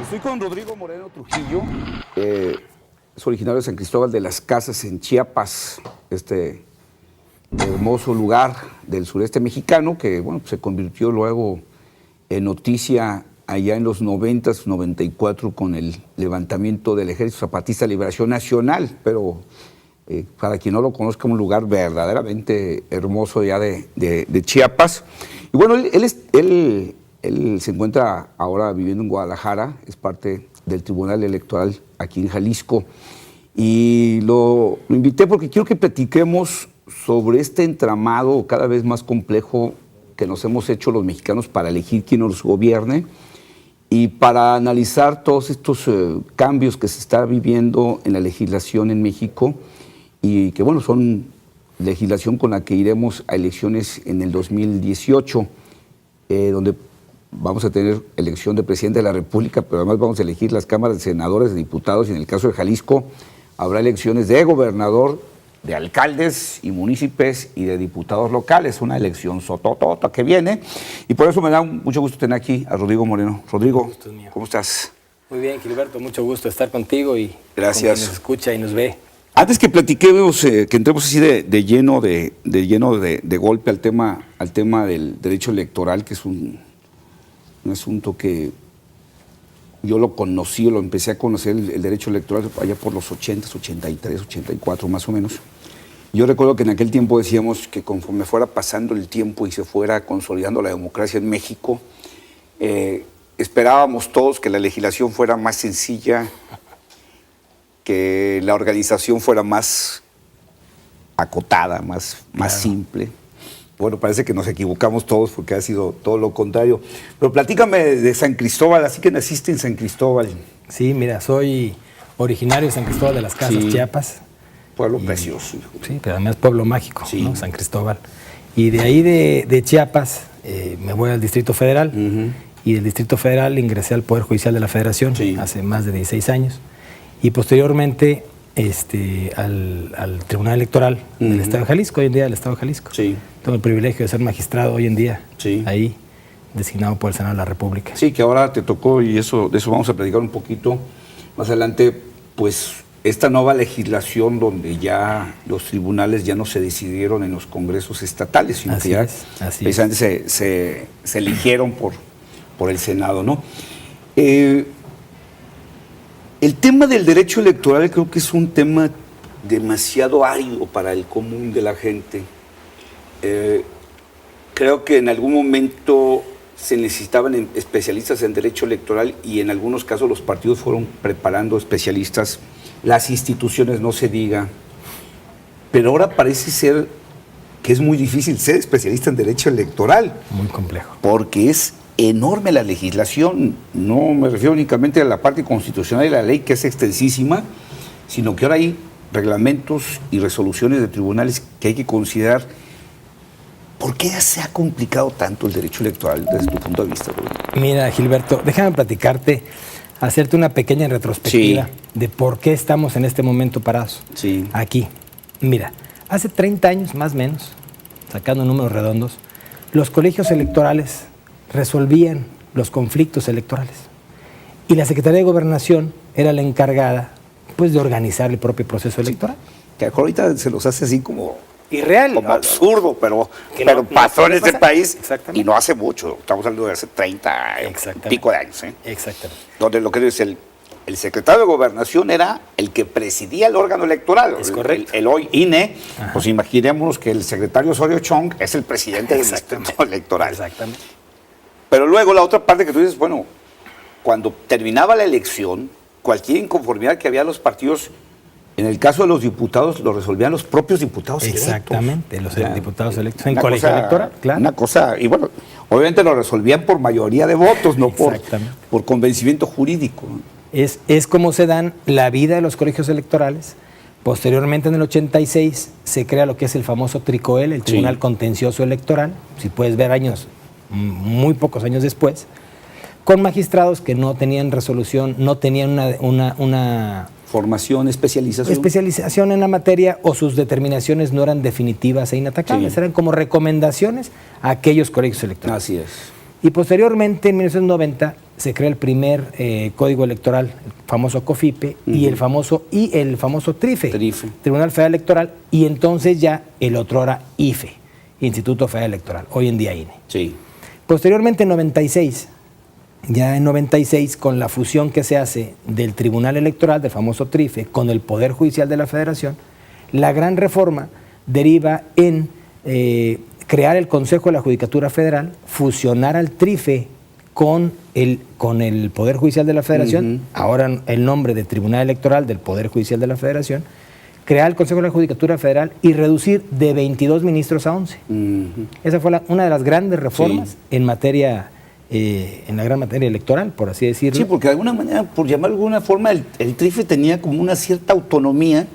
Estoy con Rodrigo Moreno Trujillo, es originario de San Cristóbal de las Casas en Chiapas, este hermoso lugar del sureste mexicano que bueno, se convirtió luego en noticia allá en los 90s, 94 con el levantamiento del Ejército Zapatista de Liberación Nacional, pero para quien no lo conozca, un lugar verdaderamente hermoso ya de Chiapas. Y bueno, él se encuentra ahora viviendo en Guadalajara, es parte del Tribunal Electoral aquí en Jalisco. Y lo invité porque quiero que platiquemos sobre este entramado cada vez más complejo que nos hemos hecho los mexicanos para elegir quién nos gobierne y para analizar todos estos cambios que se está viviendo en la legislación en México y que, bueno, son legislación con la que iremos a elecciones en el 2018, donde vamos a tener elección de presidente de la República, pero además vamos a elegir las cámaras de senadores, de diputados, y en el caso de Jalisco habrá elecciones de gobernador, de alcaldes y municipios y de diputados locales, una elección sototota que viene, y por eso me da mucho gusto tener aquí a Rodrigo Moreno. Rodrigo, ¿cómo estás? Muy bien, Gilberto, mucho gusto estar contigo y gracias. Con quien nos escucha y nos ve. Antes que platiquemos, que entremos así de lleno de golpe al tema del derecho electoral, que es un asunto que yo lo conocí, lo empecé a conocer, el derecho electoral allá por los 80s, 83, 84 más o menos. Yo recuerdo que en aquel tiempo decíamos que conforme fuera pasando el tiempo y se fuera consolidando la democracia en México, esperábamos todos que la legislación fuera más sencilla, que la organización fuera más acotada, más simple. Bueno, parece que nos equivocamos todos porque ha sido todo lo contrario. Pero platícame de San Cristóbal, así que naciste en San Cristóbal. Sí, mira, soy originario de San Cristóbal de las Casas, Chiapas. Pueblo precioso. Sí, pero además pueblo mágico, sí, ¿no? San Cristóbal. Y de ahí de Chiapas me voy al Distrito Federal. Y del Distrito Federal ingresé al Poder Judicial de la Federación hace más de 16 años. Y posteriormente al Tribunal Electoral del Estado de Jalisco, hoy en día del Estado de Jalisco. Sí. Tengo el privilegio de ser magistrado hoy en día, ahí, designado por el Senado de la República. Sí, que ahora te tocó, y de eso vamos a platicar un poquito más adelante, pues esta nueva legislación donde ya los tribunales ya no se decidieron en los congresos estatales, sino así que ya precisamente se eligieron por el Senado, ¿no? El tema del derecho electoral creo que es un tema demasiado árido para el común de la gente. Creo que en algún momento se necesitaban especialistas en derecho electoral y en algunos casos los partidos fueron preparando especialistas, las instituciones no se diga, pero ahora parece ser que es muy difícil ser especialista en derecho electoral. Muy complejo. Porque es enorme la legislación, no me refiero únicamente a la parte constitucional de la ley, que es extensísima, sino que ahora hay reglamentos y resoluciones de tribunales que hay que considerar. ¿Por qué se ha complicado tanto el derecho electoral desde tu punto de vista, Rodrigo? Mira, Gilberto, déjame platicarte, hacerte una pequeña retrospectiva de por qué estamos en este momento parados aquí. Mira, hace 30 años, más o menos, sacando números redondos, los colegios electorales resolvían los conflictos electorales. Y la Secretaría de Gobernación era la encargada, pues, de organizar el propio proceso electoral. Que ahorita se los hace así como irreal, como absurdo, pero pasó en este país y no hace mucho. Estamos hablando de hace 30 pico de años. Exactamente. Donde lo que dice el secretario de Gobernación era el que presidía el órgano electoral. Es correcto. El hoy INE, pues imaginémonos que el secretario Osorio Chong es el presidente del Instituto Electoral. Exactamente. Pero luego la otra parte que tú dices, bueno, cuando terminaba la elección, cualquier inconformidad que había en los partidos, en el caso de los diputados, lo resolvían los propios diputados exactamente, electos. Los diputados electos en colegio electoral, claro. Una cosa, y bueno, obviamente lo resolvían por mayoría de votos, no por convencimiento jurídico. Es como se dan la vida de los colegios electorales. Posteriormente, en el 86, se crea lo que es el famoso TRICOEL, el Tribunal Contencioso Electoral, si puedes ver años, muy pocos años después, con magistrados que no tenían resolución, no tenían una formación, especialización en la materia, o sus determinaciones no eran definitivas e inatacables, eran como recomendaciones a aquellos colegios electorales. Así es. Y posteriormente, en 1990, se crea el primer código electoral, el famoso COFIPE, y el famoso TRIFE, Tribunal Federal Electoral, y entonces ya el otrora IFE, Instituto Federal Electoral, hoy en día INE. Sí. Posteriormente, en 96, ya en 96, con la fusión que se hace del Tribunal Electoral, del famoso TRIFE, con el Poder Judicial de la Federación, la gran reforma deriva en crear el Consejo de la Judicatura Federal, fusionar al TRIFE con el Poder Judicial de la Federación, ahora el nombre de Tribunal Electoral del Poder Judicial de la Federación, crear el Consejo de la Judicatura Federal y reducir de 22 ministros a 11. Esa fue una de las grandes reformas en materia, en la gran materia electoral, por así decirlo. Sí, porque de alguna manera, por llamar de alguna forma, el TRIFE tenía como una cierta autonomía,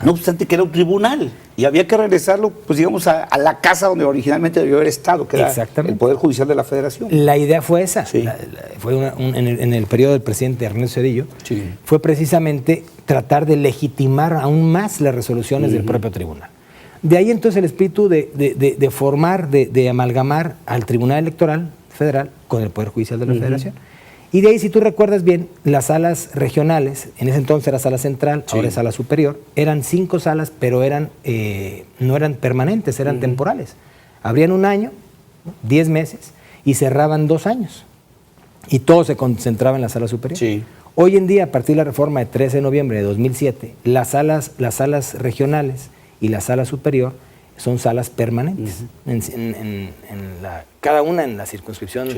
no obstante que era un tribunal, y había que regresarlo, pues digamos, a la casa donde originalmente debió haber estado, que era el Poder Judicial de la Federación. La idea fue esa, sí. Fue en el periodo del presidente Ernesto Zedillo, sí. Fue precisamente tratar de legitimar aún más las resoluciones del propio tribunal. De ahí entonces el espíritu de formar, de amalgamar al Tribunal Electoral Federal con el Poder Judicial de la Federación. Y de ahí, si tú recuerdas bien, las salas regionales, en ese entonces era sala central, ahora es sala superior, eran 5 salas, pero no eran permanentes, eran temporales. Abrían un año, 10 meses, y cerraban 2 años. Y todo se concentraba en la sala superior. Sí. Hoy en día, a partir de la reforma de 13 de noviembre de 2007, las salas regionales y la sala superior son salas permanentes, cada una en la circunscripción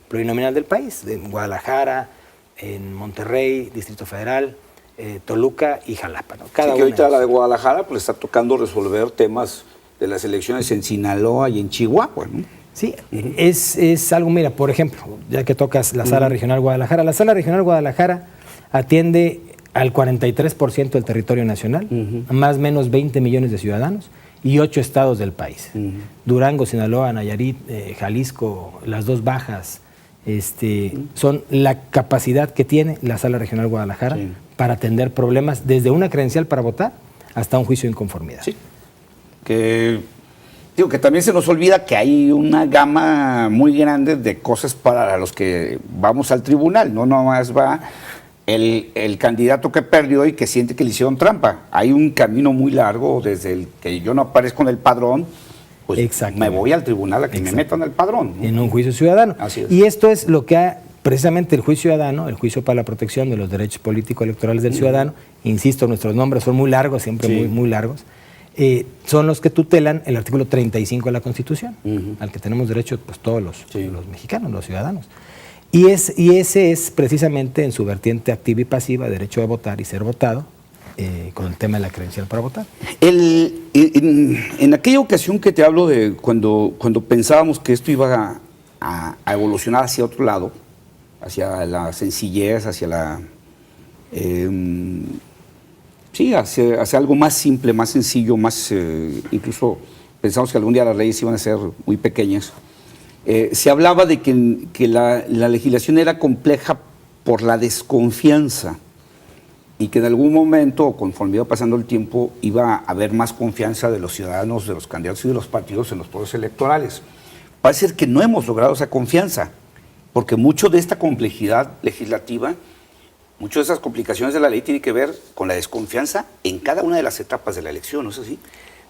plurinominal del país, en Guadalajara, en Monterrey, Distrito Federal, Toluca y Jalapa, ¿no? Cada una ahorita la de Guadalajara pues está tocando resolver temas de las elecciones en Sinaloa y en Chihuahua, ¿no? Sí, es algo, mira, por ejemplo, ya que tocas la Sala Regional Guadalajara, la Sala Regional Guadalajara atiende al 43% del territorio nacional, más o menos 20 millones de ciudadanos y 8 estados del país. Durango, Sinaloa, Nayarit, Jalisco, las 2 Bajas, son la capacidad que tiene la Sala Regional Guadalajara para atender problemas desde una credencial para votar hasta un juicio de inconformidad. Sí. Que también se nos olvida que hay una gama muy grande de cosas para los que vamos al tribunal, no nomás va el candidato que perdió y que siente que le hicieron trampa. Hay un camino muy largo desde el que yo no aparezco en el padrón, pues me voy al tribunal a que me metan el padrón, ¿no? En un juicio ciudadano. Así es. Y esto es lo que ha precisamente el juicio ciudadano, el juicio para la protección de los derechos políticos electorales del ciudadano, insisto, nuestros nombres son muy largos, siempre muy largos, son los que tutelan el artículo 35 de la Constitución, al que tenemos derecho pues todos los mexicanos, los ciudadanos. Y ese es precisamente en su vertiente activa y pasiva, derecho a votar y ser votado, con el tema de la credencial para votar. En aquella ocasión que te hablo de cuando pensábamos que esto iba a evolucionar hacia otro lado, hacia la sencillez, hacia la... hacia algo más simple, más sencillo, más... incluso pensamos que algún día las leyes iban a ser muy pequeñas. Se hablaba de que la legislación era compleja por la desconfianza y que en algún momento, conforme iba pasando el tiempo, iba a haber más confianza de los ciudadanos, de los candidatos y de los partidos en los procesos electorales. Parece ser que no hemos logrado esa confianza, porque mucho de esta complejidad legislativa, muchas de esas complicaciones de la ley tienen que ver con la desconfianza en cada una de las etapas de la elección, ¿no es así?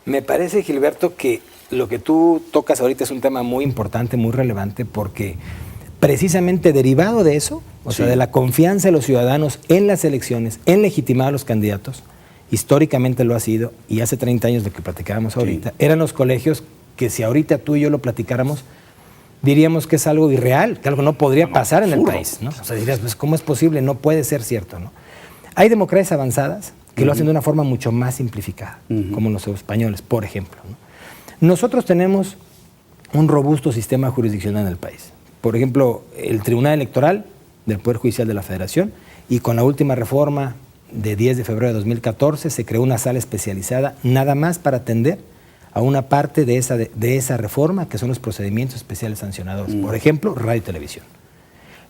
Me parece, Gilberto, que lo que tú tocas ahorita es un tema muy importante, muy relevante, porque precisamente derivado de eso, o sea, de la confianza de los ciudadanos en las elecciones, en legitimar a los candidatos, históricamente lo ha sido, y hace 30 años de que platicábamos ahorita, eran los colegios que si ahorita tú y yo lo platicáramos, diríamos que es algo irreal, que algo no podría pasar en el país, ¿no? O sea, dirías, pues, ¿cómo es posible? No puede ser cierto, ¿no? Hay democracias avanzadas que lo hacen de una forma mucho más simplificada, como los españoles, por ejemplo, ¿no? Nosotros tenemos un robusto sistema jurisdiccional en el país. Por ejemplo, el Tribunal Electoral del Poder Judicial de la Federación, y con la última reforma de 10 de febrero de 2014 se creó una sala especializada nada más para atender a una parte de esa reforma, que son los procedimientos especiales sancionadores. Por ejemplo, radio y televisión.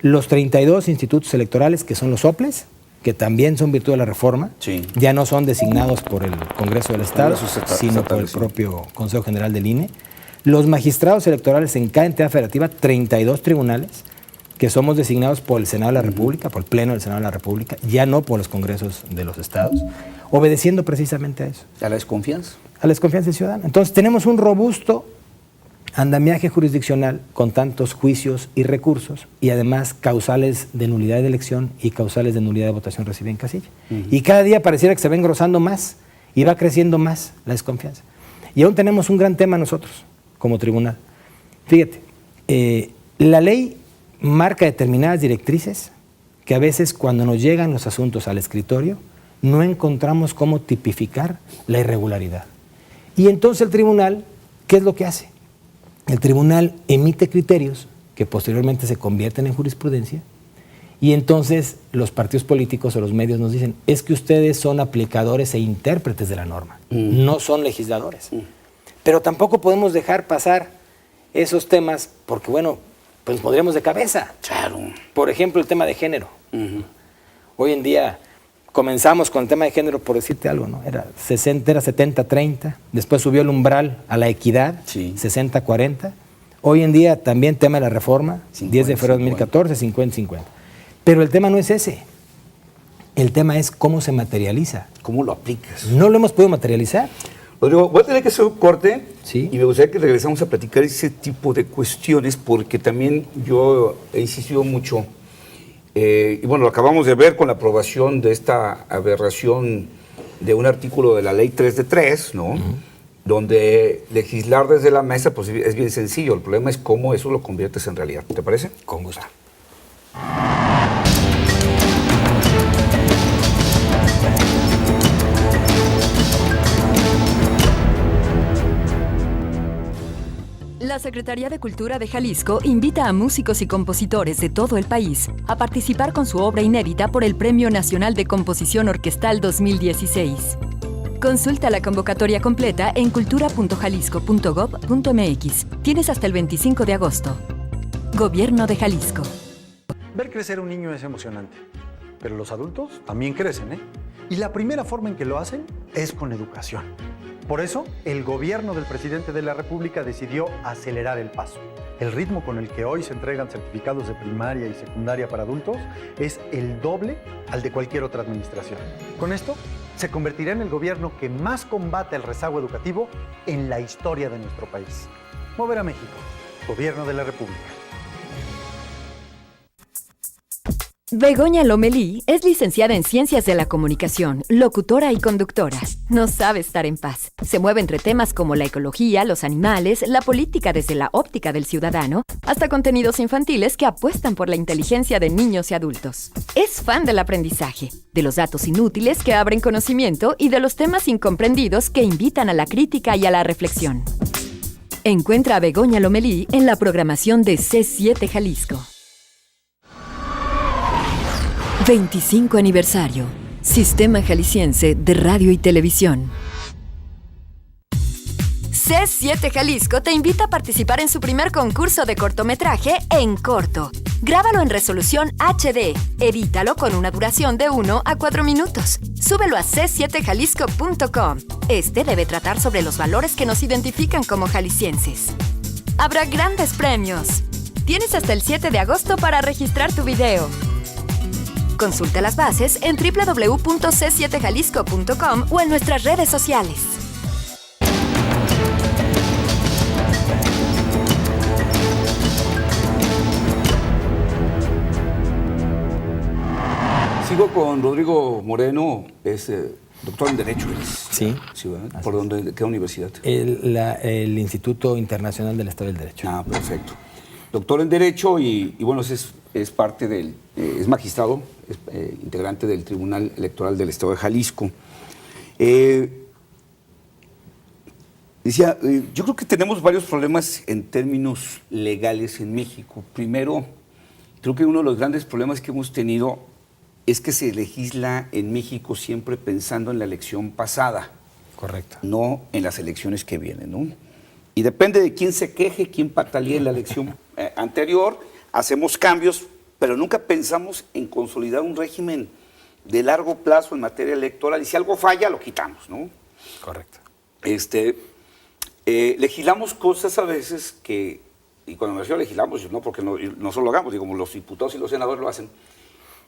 Los 32 institutos electorales, que son los OPLES, que también son virtud de la reforma, ya no son designados por el Congreso del Estado, sino por el propio Consejo General del INE. Los magistrados electorales en cada entidad federativa, 32 tribunales, que somos designados por el Senado de la República, por el Pleno del Senado de la República, ya no por los congresos de los estados, obedeciendo precisamente a eso. ¿A la desconfianza? A la desconfianza ciudadana. Entonces tenemos un robusto andamiaje jurisdiccional con tantos juicios y recursos y además causales de nulidad de elección y causales de nulidad de votación recibida en casilla. Y cada día pareciera que se va engrosando más y va creciendo más la desconfianza. Y aún tenemos un gran tema nosotros, como tribunal. Fíjate, la ley marca determinadas directrices que a veces cuando nos llegan los asuntos al escritorio no encontramos cómo tipificar la irregularidad. Y entonces el tribunal, ¿qué es lo que hace? El tribunal emite criterios que posteriormente se convierten en jurisprudencia y entonces los partidos políticos o los medios nos dicen, es que ustedes son aplicadores e intérpretes de la norma, no son legisladores. Pero tampoco podemos dejar pasar esos temas porque, bueno, pues podríamos de cabeza. Claro. Por ejemplo, el tema de género. Hoy en día comenzamos con el tema de género, por decirte algo, ¿no? Era 70-30, después subió el umbral a la equidad, 60-40. Hoy en día también tema de la reforma, 10 de febrero de 2014, 50-50. Pero el tema no es ese. El tema es cómo se materializa. ¿Cómo lo aplicas? No lo hemos podido materializar. Rodrigo, voy a tener que hacer un corte y me gustaría que regresamos a platicar ese tipo de cuestiones porque también yo he insistido mucho y bueno, lo acabamos de ver con la aprobación de esta aberración de un artículo de la ley 3 de 3, ¿no? Donde legislar desde la mesa pues, es bien sencillo, el problema es cómo eso lo conviertes en realidad. ¿Te parece? Con gusto. La Secretaría de Cultura de Jalisco invita a músicos y compositores de todo el país a participar con su obra inédita por el Premio Nacional de Composición Orquestal 2016. Consulta la convocatoria completa en cultura.jalisco.gov.mx. Tienes hasta el 25 de agosto. Gobierno de Jalisco. Ver crecer a un niño es emocionante, pero los adultos también crecen, ¿eh? Y la primera forma en que lo hacen es con educación. Por eso, el gobierno del presidente de la República decidió acelerar el paso. El ritmo con el que hoy se entregan certificados de primaria y secundaria para adultos es el doble al de cualquier otra administración. Con esto, se convertirá en el gobierno que más combate el rezago educativo en la historia de nuestro país. Mover a México, Gobierno de la República. Begoña Lomelí es licenciada en Ciencias de la Comunicación, locutora y conductora. No sabe estar en paz. Se mueve entre temas como la ecología, los animales, la política desde la óptica del ciudadano, hasta contenidos infantiles que apuestan por la inteligencia de niños y adultos. Es fan del aprendizaje, de los datos inútiles que abren conocimiento y de los temas incomprendidos que invitan a la crítica y a la reflexión. Encuentra a Begoña Lomelí en la programación de C7 Jalisco. 25 aniversario. Sistema Jalisciense de Radio y Televisión. C7 Jalisco te invita a participar en su primer concurso de cortometraje En Corto. Grábalo en resolución HD. Edítalo con una duración de 1 a 4 minutos. Súbelo a c7jalisco.com. Este debe tratar sobre los valores que nos identifican como jaliscienses. Habrá grandes premios. Tienes hasta el 7 de agosto para registrar tu video. Consulta las bases en www.c7jalisco.com o en nuestras redes sociales. Sigo con Rodrigo Moreno, es doctor en Derecho. Sí. ¿Por dónde? ¿Qué universidad? El Instituto Internacional del Estado del Derecho. Ah, perfecto. Doctor en Derecho y bueno, es parte del, es magistrado, es integrante del Tribunal Electoral del Estado de Jalisco. Decía, yo creo que tenemos varios problemas en términos legales en México. Primero, creo que uno de los grandes problemas que hemos tenido es que se legisla en México siempre pensando en la elección pasada. Correcto. No en las elecciones que vienen, ¿no? Y depende de quién se queje, quién patalee en la elección anterior, hacemos cambios, pero nunca pensamos en consolidar un régimen de largo plazo en materia electoral y si algo falla, lo quitamos, ¿no? Correcto. legislamos cosas a veces que, y cuando me refiero a legislamos, no porque no solo lo hagamos, digo, como los diputados y los senadores lo hacen,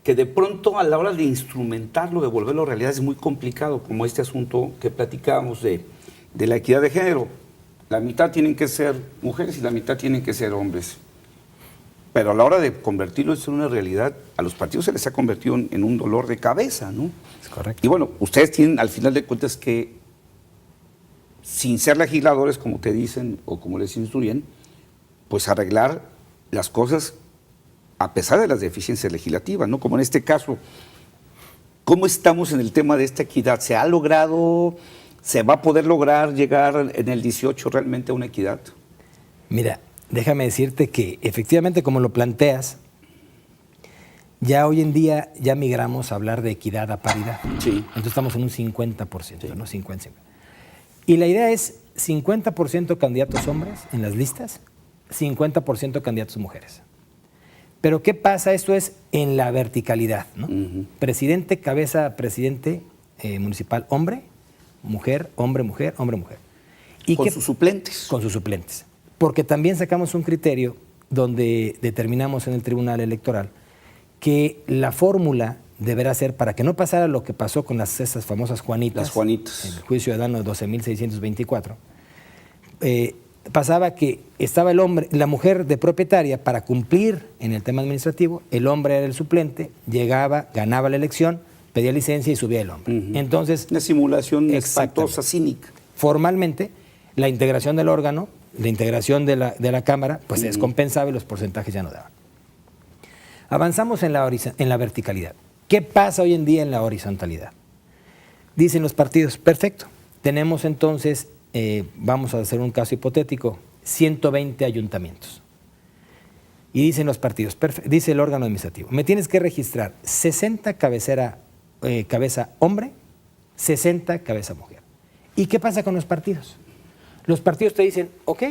que de pronto a la hora de instrumentarlo, de volverlo realidad, es muy complicado, como este asunto que platicábamos de la equidad de género. La mitad tienen que ser mujeres y la mitad tienen que ser hombres. Pero a la hora de convertirlo en una realidad, a los partidos se les ha convertido en un dolor de cabeza, ¿no? Es correcto. Y bueno, ustedes tienen al final de cuentas que, sin ser legisladores, como te dicen o como les instruyen, pues arreglar las cosas a pesar de las deficiencias legislativas, ¿no? Como en este caso, ¿cómo estamos en el tema de esta equidad? ¿Se ha logrado, se va a poder lograr llegar en el 18 realmente a una equidad? Mira, déjame decirte que efectivamente, como lo planteas, ya hoy en día ya migramos a hablar de equidad a paridad. Sí. Entonces estamos en un 50%, sí. ¿no? 50. Y la idea es 50% candidatos hombres en las listas, 50% candidatos mujeres. Pero ¿qué pasa? Esto es en la verticalidad, ¿no? Presidente, cabeza, presidente municipal, hombre, mujer, hombre, mujer, hombre, mujer. ¿Y con sus suplentes? Con sus suplentes. Porque también sacamos un criterio donde determinamos en el Tribunal Electoral que la fórmula deberá ser, para que no pasara lo que pasó con esas famosas Juanitas. Las Juanitas. En el juicio ciudadano de 12.624. Pasaba que estaba el hombre, la mujer de propietaria para cumplir en el tema administrativo, el hombre era el suplente, llegaba, ganaba la elección, pedía licencia y subía el hombre. Entonces, una simulación espantosa, cínica. Formalmente, la integración del órgano, la integración de la Cámara, pues se descompensaba y los porcentajes ya no daban. Avanzamos en la verticalidad. ¿Qué pasa hoy en día en la horizontalidad? Dicen los partidos, perfecto, tenemos entonces, vamos a hacer un caso hipotético, 120 ayuntamientos. Y dicen los partidos, dice el órgano administrativo, me tienes que registrar 60 cabeza hombre, 60 cabeza mujer. ¿Y qué pasa con los partidos? Los partidos te dicen, ok,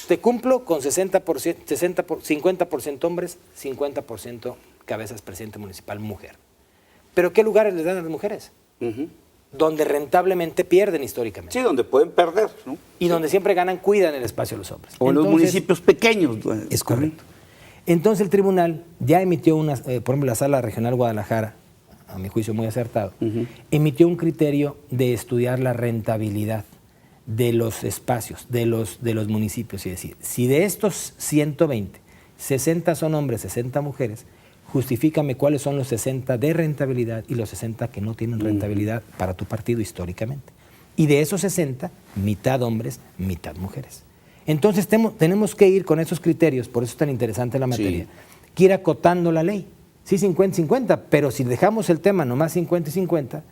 te cumplo con 50% hombres, 50% cabezas presidente municipal mujer. ¿Pero qué lugares les dan a las mujeres? Donde rentablemente pierden históricamente. Sí, donde pueden perder, ¿no? Y donde siempre ganan, cuidan el espacio de los hombres. O en los municipios pequeños. Es correcto. Entonces el tribunal ya emitió por ejemplo, la Sala Regional Guadalajara, a mi juicio muy acertado, emitió un criterio de estudiar la rentabilidad de los espacios, de los municipios. Es decir, si de estos 120, 60 son hombres, 60 mujeres, justifícame cuáles son los 60 de rentabilidad y los 60 que no tienen rentabilidad para tu partido históricamente. Y de esos 60, mitad hombres, mitad mujeres. Entonces tenemos que ir con esos criterios, por eso es tan interesante la materia, que ir acotando la ley. Sí, 50-50, pero si dejamos el tema nomás 50 y 50,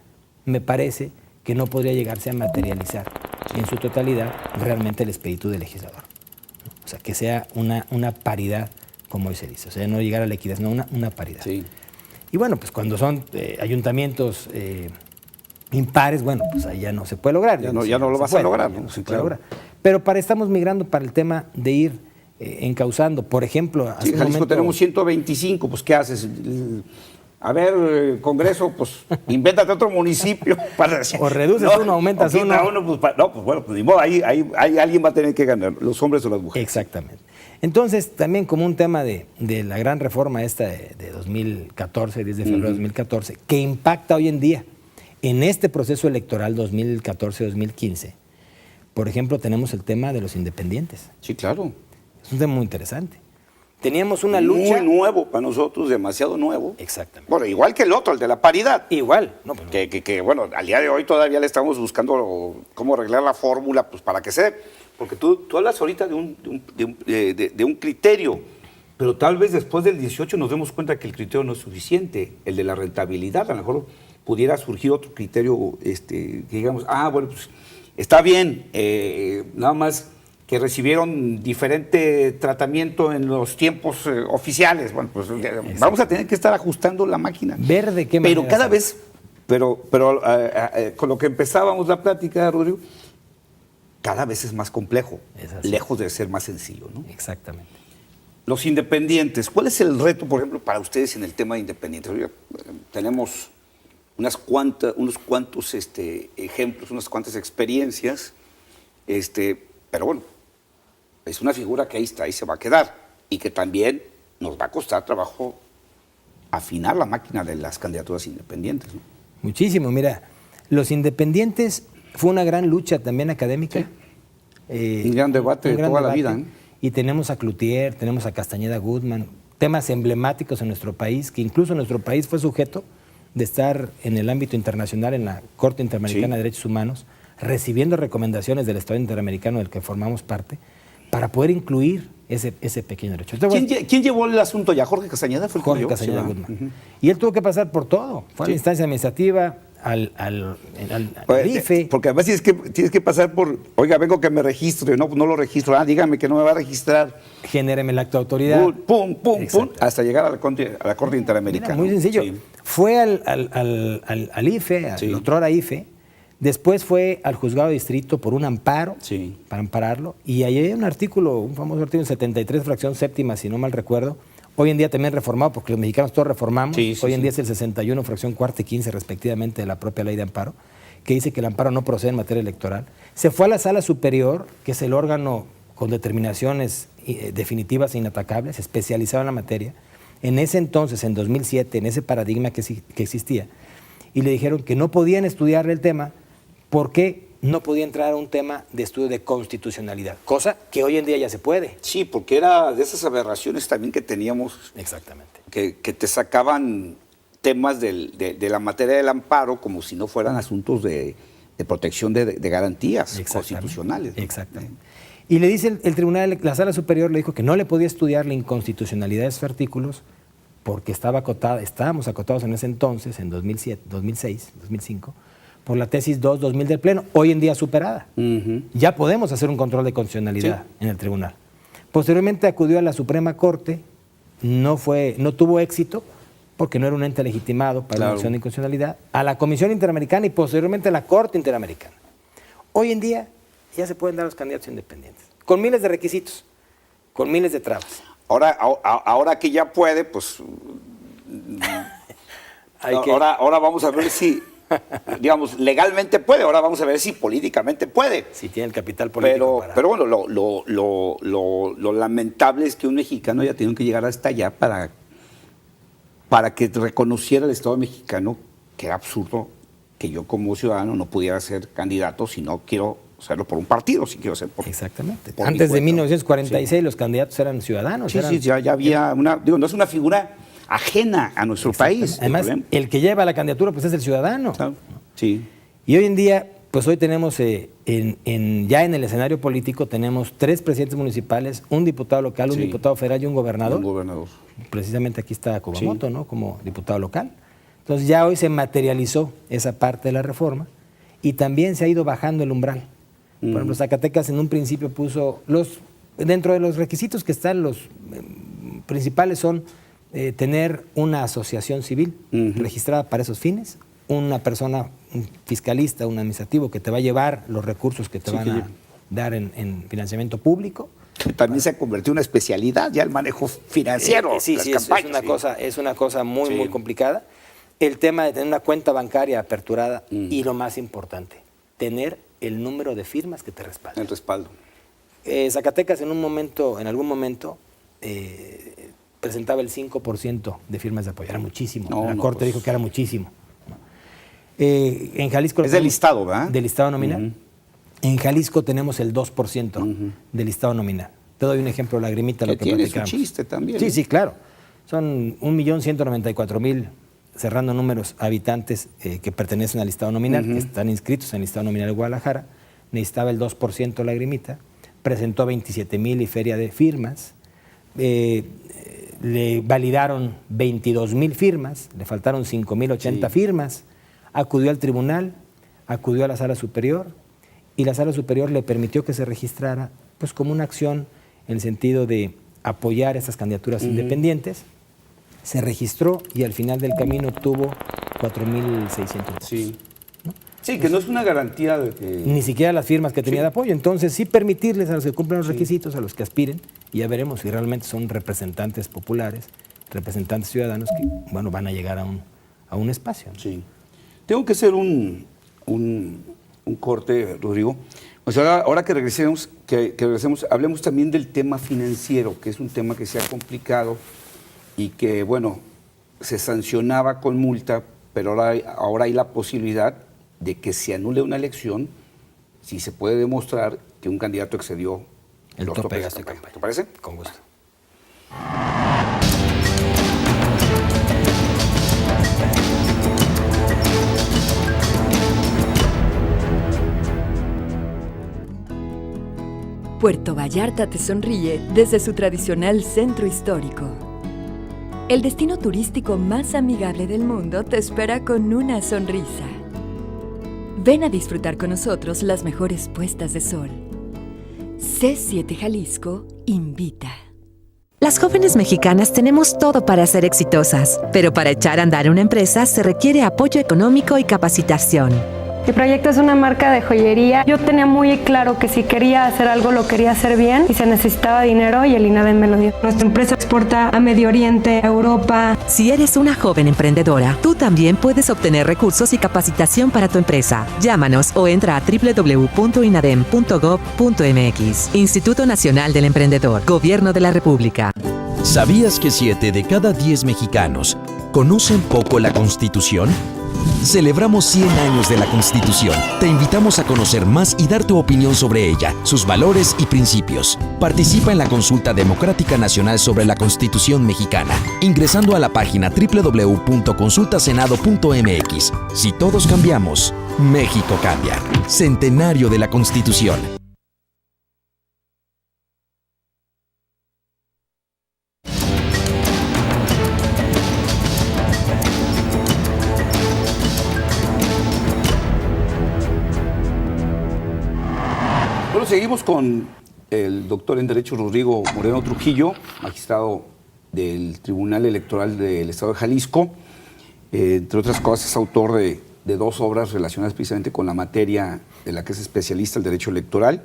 me parece que no podría llegarse a materializar en su totalidad realmente el espíritu del legislador. O sea, que sea una paridad, como hoy se dice. O sea, no llegar a la equidad, no una paridad. Sí. Y bueno, pues cuando son ayuntamientos impares, bueno, pues ahí ya no se puede lograr. Ya no lo vas a lograr, ¿no? Se puede lograr. Pero estamos migrando para el tema de ir encauzando. Por ejemplo, hace un momento tenemos 125, pues ¿qué haces? A ver, Congreso, pues invéntate otro municipio. O reduces uno, aumentas uno. Pues bueno, pues ni modo, ahí alguien va a tener que ganar, los hombres o las mujeres. Exactamente. Entonces, también como un tema de la gran reforma esta de 2014, 10 de febrero de 2014, que impacta hoy en día en este proceso electoral 2014-2015, por ejemplo, tenemos el tema de los independientes. Sí, claro. Es un tema muy interesante. Teníamos una lucha... Muy nuevo para nosotros, demasiado nuevo. Exactamente. Bueno, igual que el otro, el de la paridad. Igual. No, que bueno, al día de hoy todavía le estamos buscando cómo arreglar la fórmula, pues para que se dé. Porque tú hablas ahorita de un criterio, pero tal vez después del 18 nos demos cuenta que el criterio no es suficiente, el de la rentabilidad. A lo mejor pudiera surgir otro criterio que digamos, bueno, pues está bien, nada más que recibieron diferente tratamiento en los tiempos oficiales. Bueno, pues vamos a tener que estar ajustando la máquina. Ver de qué manera. Pero cada vez, con lo que empezábamos la plática, Rodrigo, cada vez es más complejo, lejos de ser más sencillo, ¿no? Exactamente. Los independientes, ¿cuál es el reto, por ejemplo, para ustedes en el tema de independientes? Tenemos unos cuantos ejemplos, unas cuantas experiencias. Pero bueno, es una figura que ahí está y se va a quedar y que también nos va a costar trabajo afinar la máquina de las candidaturas independientes, ¿no? Muchísimo, mira, los independientes fue una gran lucha también académica. Sí. Un gran debate de toda la vida, ¿eh? Y tenemos a Cloutier, tenemos a Castañeda Guzmán, temas emblemáticos en nuestro país, que incluso nuestro país fue sujeto de estar en el ámbito internacional, en la Corte Interamericana de Derechos Humanos, recibiendo recomendaciones del Estado Interamericano del que formamos parte, para poder incluir ese pequeño derecho. Entonces, ¿Quién llevó el asunto ya? ¿Jorge Castañeda? ¿Fue el Jorge Castañeda Guzmán. Y él tuvo que pasar por todo. Fue a la instancia administrativa, al IFE. Porque además tienes que pasar por, oiga, vengo que me registre, no lo registro, dígame que no me va a registrar. Genéreme el acto de autoridad. Pum, hasta llegar a la Corte Interamericana. Mira, muy sencillo. Sí. Fue al IFE, al otrora IFE. Después fue al juzgado de distrito por un amparo, para ampararlo, y ahí hay un artículo, un famoso artículo 73, fracción séptima, si no mal recuerdo, hoy en día también reformado, porque los mexicanos todos reformamos, hoy en día es el 61, fracción cuarta y 15, respectivamente, de la propia ley de amparo, que dice que el amparo no procede en materia electoral. Se fue a la Sala Superior, que es el órgano con determinaciones definitivas e inatacables, especializado en la materia, en ese entonces, en 2007, en ese paradigma que existía, y le dijeron que no podían estudiarle el tema, porque no podía entrar a un tema de estudio de constitucionalidad, cosa que hoy en día ya se puede. Sí, porque era de esas aberraciones también que teníamos. Exactamente. Que te sacaban temas de la materia del amparo como si no fueran asuntos de protección de garantías constitucionales, ¿no? Exactamente. Y le dice el tribunal, la Sala Superior le dijo que no le podía estudiar la inconstitucionalidad de esos artículos porque estábamos acotados en ese entonces, en 2007, 2006, 2005, por la tesis 2-2000 del Pleno, hoy en día superada. Ya podemos hacer un control de constitucionalidad en el tribunal. Posteriormente acudió a la Suprema Corte, no tuvo éxito, porque no era un ente legitimado para la acción de inconstitucionalidad, a la Comisión Interamericana y posteriormente a la Corte Interamericana. Hoy en día ya se pueden dar los candidatos independientes, con miles de requisitos, con miles de trabas. Ahora que ya puede, pues ahora vamos a ver si... digamos, legalmente puede, ahora vamos a ver si políticamente puede. Si tiene el capital político. Pero bueno, lo lamentable es que un mexicano haya tenido que llegar hasta allá para que reconociera el Estado mexicano que era absurdo que yo como ciudadano no pudiera ser candidato si no quiero hacerlo por un partido, si quiero ser por... Exactamente. Antes de 1946 los candidatos eran ciudadanos. Ya había no es una figura ajena a nuestro país. Además, el que lleva la candidatura pues es el ciudadano. Sí. Y hoy en día, pues hoy tenemos, ya en el escenario político, tenemos 3 presidentes municipales, un diputado local, un diputado federal y un gobernador. Precisamente aquí está Kumamoto, ¿no? Como diputado local. Entonces ya hoy se materializó esa parte de la reforma y también se ha ido bajando el umbral. Por ejemplo, Zacatecas en un principio puso, dentro de los requisitos que están, los principales son tener una asociación civil registrada para esos fines, una persona, un fiscalista, un administrativo que te va a llevar los recursos que te van a dar en financiamiento público. Que también se ha convertido en una especialidad ya el manejo financiero. Es una cosa muy complicada. El tema de tener una cuenta bancaria aperturada y lo más importante, tener el número de firmas que te respaldan. El respaldo. Zacatecas en algún momento presentaba el 5% de firmas de apoyo. Era muchísimo. La Corte dijo que era muchísimo. En Jalisco... Es del listado, ¿verdad? Del listado nominal. En Jalisco tenemos el 2% del listado nominal. Te doy un ejemplo, Lagrimita, lo que tiene platicamos. Su chiste también. Sí, claro. Son 1.194.000, cerrando números, habitantes que pertenecen al listado nominal, que están inscritos en el listado nominal de Guadalajara. Necesitaba el 2% Lagrimita. Presentó 27.000 y feria de firmas. Le validaron 22.000 firmas, le faltaron 5.080 firmas, acudió al tribunal, acudió a la Sala Superior y la Sala Superior le permitió que se registrara pues como una acción en el sentido de apoyar estas candidaturas independientes. Se registró y al final del camino obtuvo 4.600 votos. Sí, que no es una garantía de que... Ni siquiera las firmas que tenía de apoyo. Entonces, sí permitirles a los que cumplen los requisitos, a los que aspiren, y ya veremos si realmente son representantes populares, representantes ciudadanos que, bueno, van a llegar a un espacio, ¿no? Sí. Tengo que hacer un corte, Rodrigo, O sea, ahora que regresemos, hablemos también del tema financiero, que es un tema que se ha complicado y que, bueno, se sancionaba con multa, pero ahora hay la posibilidad de que se anule una elección si se puede demostrar que un candidato excedió el los tope de topes gasto de campaña. ¿Te parece? Con gusto. Puerto Vallarta te sonríe desde su tradicional centro histórico. El destino turístico más amigable del mundo te espera con una sonrisa. Ven a disfrutar con nosotros las mejores puestas de sol. C7 Jalisco invita. Las jóvenes mexicanas tenemos todo para ser exitosas, pero para echar a andar una empresa se requiere apoyo económico y capacitación. Mi proyecto es una marca de joyería. Yo tenía muy claro que si quería hacer algo, lo quería hacer bien y se necesitaba dinero y el INADEM me lo dio. Nuestra empresa exporta a Medio Oriente, a Europa. Si eres una joven emprendedora, tú también puedes obtener recursos y capacitación para tu empresa. Llámanos o entra a www.inadem.gov.mx. Instituto Nacional del Emprendedor, Gobierno de la República. ¿Sabías que 7 de cada 10 mexicanos conocen poco la Constitución? Celebramos 100 años de la Constitución. Te invitamos a conocer más y dar tu opinión sobre ella, sus valores y principios. Participa en la consulta democrática nacional sobre la Constitución mexicana, ingresando a la página www.consultasenado.mx. Si todos cambiamos, México cambia. Centenario de la Constitución. Bueno, seguimos con el doctor en Derecho Rodrigo Moreno Trujillo, magistrado del Tribunal Electoral del Estado de Jalisco. Entre otras cosas, es autor de 2 obras relacionadas precisamente con la materia de la que es especialista, el derecho electoral.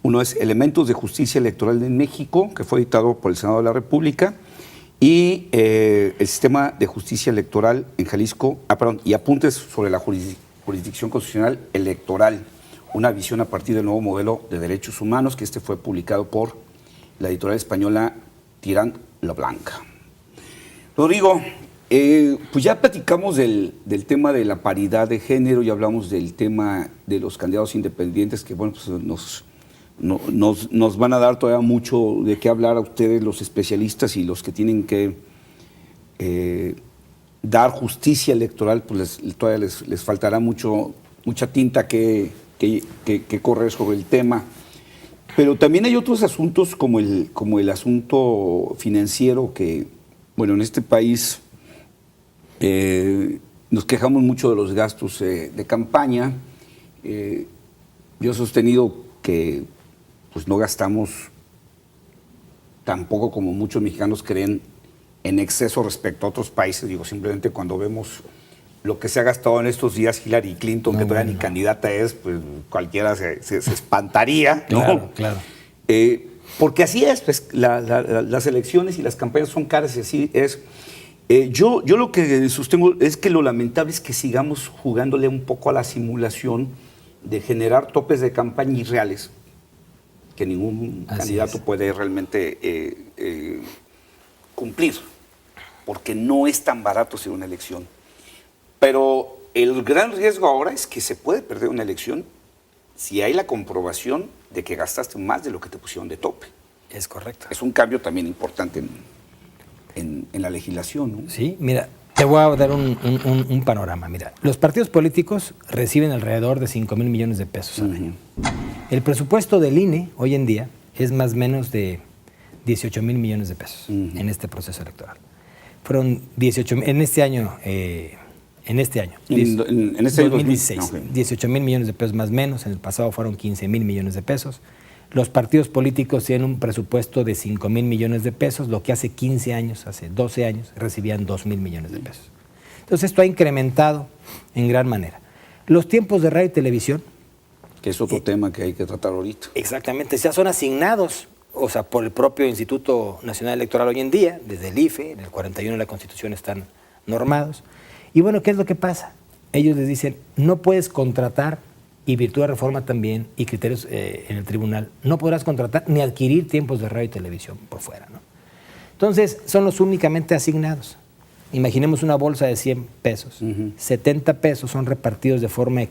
Uno es Elementos de Justicia Electoral en México, que fue editado por el Senado de la República, y el Sistema de Justicia Electoral en Jalisco, y Apuntes sobre la Jurisdicción Constitucional Electoral, una visión a partir del nuevo modelo de derechos humanos, que fue publicado por la editorial española Tirant La Blanca. Rodrigo, pues ya platicamos del tema de la paridad de género, ya hablamos del tema de los candidatos independientes, que bueno, pues nos van a dar todavía mucho de qué hablar a ustedes, los especialistas y los que tienen que dar justicia electoral, pues todavía les faltará mucha tinta que correr sobre el tema. Pero también hay otros asuntos como el asunto financiero que, bueno, en este país nos quejamos mucho de los gastos de campaña. Yo he sostenido que pues no gastamos tampoco como muchos mexicanos creen en exceso respecto a otros países. Digo, simplemente cuando vemos lo que se ha gastado en estos días Hillary Clinton, que todavía ni candidata es, pues cualquiera se espantaría, ¿no? Claro, claro. Porque así es, pues, las elecciones y las campañas son caras y así es. Yo lo que sostengo es que lo lamentable es que sigamos jugándole un poco a la simulación de generar topes de campaña irreales, que ningún candidato puede realmente cumplir, porque no es tan barato hacer una elección. Pero el gran riesgo ahora es que se puede perder una elección si hay la comprobación de que gastaste más de lo que te pusieron de tope. Es correcto. Es un cambio también importante en la legislación, ¿no? Sí, mira, te voy a dar un panorama. Mira, los partidos políticos reciben alrededor de 5,000 millones de pesos al año. El presupuesto del INE hoy en día es más o menos de 18,000 millones de pesos en este proceso electoral. Fueron 18,000 en este año. En este 2016, 18,000 millones de pesos más o menos. En el pasado fueron 15,000 millones de pesos. Los partidos políticos tienen un presupuesto de 5,000 millones de pesos, lo que hace 15 años, hace 12 años, recibían 2,000 millones de pesos. Entonces esto ha incrementado en gran manera. Los tiempos de radio y televisión, que es otro tema que hay que tratar ahorita. Exactamente, ya son asignados, o sea, por el propio Instituto Nacional Electoral hoy en día, desde el IFE, en el 41 de la Constitución están normados. Y bueno, ¿qué es lo que pasa? Ellos les dicen, no puedes contratar y virtud de reforma también, y criterios en el tribunal, no podrás contratar ni adquirir tiempos de radio y televisión por fuera, ¿no? Entonces, son los únicamente asignados. Imaginemos una bolsa de 100 pesos. 70 pesos son repartidos de forma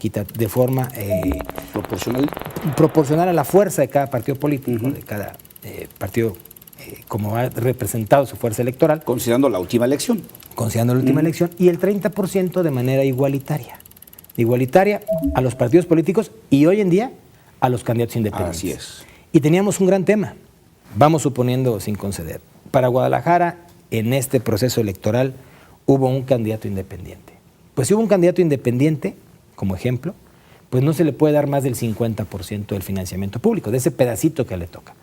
proporcional a la fuerza de cada partido político, de cada partido, como ha representado su fuerza electoral. Considerando la última elección. Considerando la última elección, y el 30% de manera igualitaria. Igualitaria a los partidos políticos y hoy en día a los candidatos independientes. Así es. Y teníamos un gran tema, vamos suponiendo sin conceder. Para Guadalajara, en este proceso electoral, hubo un candidato independiente. Pues si hubo un candidato independiente, como ejemplo, pues no se le puede dar más del 50% del financiamiento público, de ese pedacito que le toca.